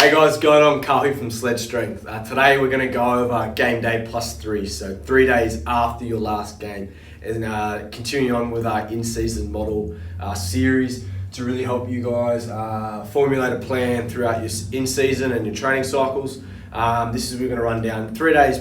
Hey guys, going on? Carl here from Sledge Strength. Today we're going to go over game day plus 3, so 3 days after your last game, and continuing on with our in-season model series to really help you guys formulate a plan throughout your in-season and your training cycles. This is we're going to run down 3 days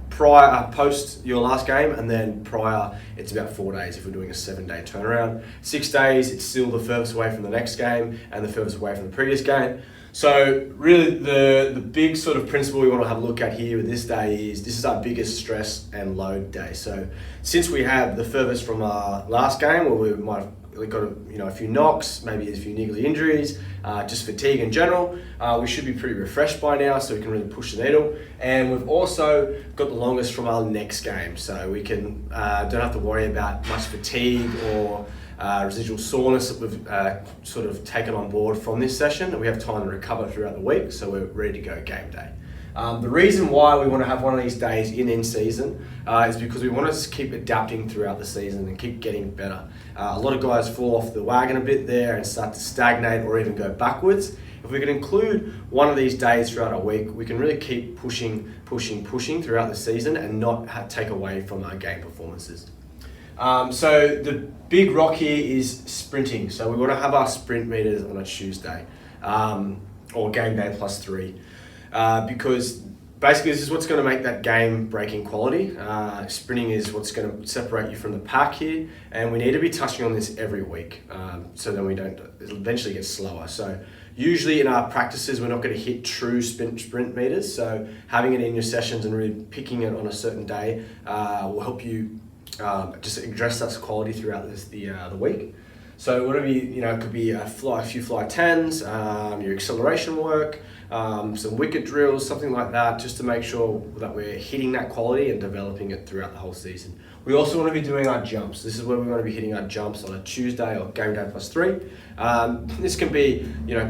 post your last game, and then prior it's about 4 days if we're doing a 7-day turnaround. 6 days it's still the furthest away from the next game and the furthest away from the previous game. So really the big sort of principle we want to have a look at here with this day is this is our biggest stress and load day. So since we have the furthest from our last game where we might have got a few knocks, maybe a few niggly injuries, just fatigue in general, we should be pretty refreshed by now, so we can really push the needle. And we've also got the longest from our next game, so we can don't have to worry about much fatigue or residual soreness that we've sort of taken on board from this session, and we have time to recover throughout the week, so we're ready to go game day. The reason why we want to have one of these days in season is because we want to just keep adapting throughout the season and keep getting better. A lot of guys fall off the wagon a bit there and start to stagnate or even go backwards. If we can include one of these days throughout our week, we can really keep pushing throughout the season and not take away from our game performances. So the big rock here is sprinting. So we want to have our sprint meters on a Tuesday or game day plus 3. Because basically this is what's going to make that game breaking quality. Sprinting is what's going to separate you from the pack here, and we need to be touching on this every week so then we don't eventually get slower. So usually in our practices we're not going to hit true sprint meters, so having it in your sessions and really picking it on a certain day will help you just address that quality throughout the week. So whatever it could be a few fly 10s, your acceleration work, some wicket drills, something like that, just to make sure that we're hitting that quality and developing it throughout the whole season. We also want to be doing our jumps. This is where we want to be hitting our jumps on a Tuesday or game day plus 3. This can be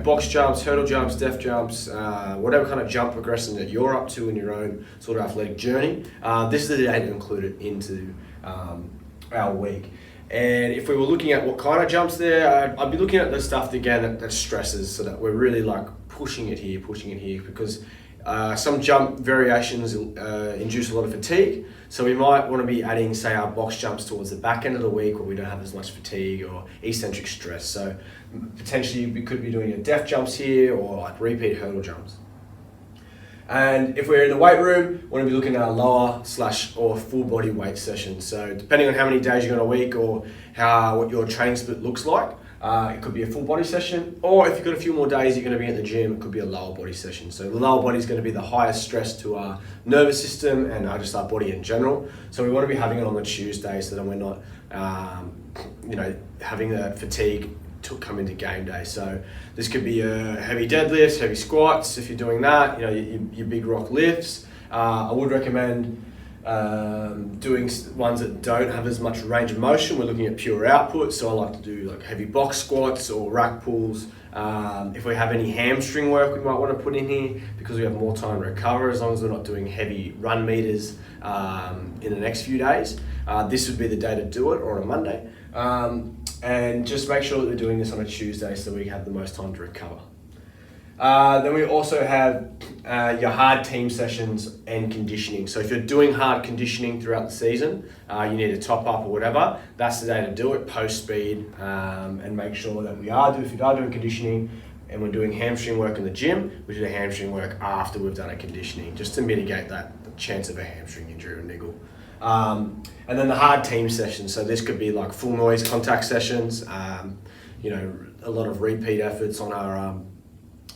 box jumps, hurdle jumps, def jumps, whatever kind of jump progression that you're up to in your own sort of athletic journey. This is the day to include it into our week. And if we were looking at what kind of jumps there, I'd be looking at the stuff again that stresses, so that we're really like pushing it here, because some jump variations induce a lot of fatigue. So we might want to be adding, say, our box jumps towards the back end of the week where we don't have as much fatigue or eccentric stress. So potentially we could be doing a def jumps here or like repeat hurdle jumps. And if we're in the weight room, we want to be looking at a lower or full body weight session. So depending on how many days you're on a week or what your training split looks like, it could be a full body session, or if you've got a few more days you're going to be at the gym, it could be a lower body session. So the lower body is going to be the highest stress to our nervous system and just our body in general. So we want to be having it on the Tuesday so that we're not, having the fatigue to come into game day. So this could be heavy deadlifts, heavy squats. If you're doing that, your big rock lifts. I would recommend doing ones that don't have as much range of motion. We're looking at pure output, so I like to do like heavy box squats or rack pulls. If we have any hamstring work we might want to put in here, because we have more time to recover, as long as we're not doing heavy run meters in the next few days. This would be the day to do it, or on a Monday. And just make sure that we're doing this on a Tuesday so we have the most time to recover. Then we also have your hard team sessions and conditioning. So if you're doing hard conditioning throughout the season, you need to top up or whatever, that's the day to do it, post speed, and make sure that if we are doing conditioning and we're doing hamstring work in the gym, we do the hamstring work after we've done a conditioning, just to mitigate the chance of a hamstring injury or niggle. And then the hard team sessions. So this could be like full noise contact sessions, a lot of repeat efforts on our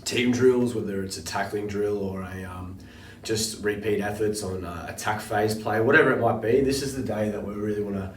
team drills, whether it's a tackling drill or just repeat efforts on attack phase play, whatever it might be. This is the day that we really want to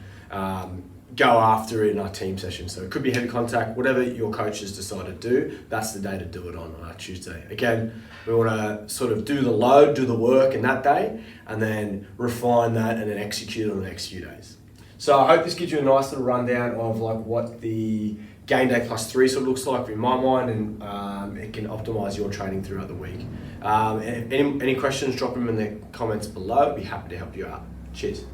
go after in our team session. So it could be heavy contact, whatever your coaches decide to do, that's the day to do it on Tuesday. Again, we want to sort of do the load, do the work in that day, and then refine that and then execute on the next few days. So I hope this gives you a nice little rundown of like what the game day plus 3 sort of looks like in my mind, and it can optimize your training throughout the week. Any questions, drop them in the comments below. I'd be happy to help you out. Cheers.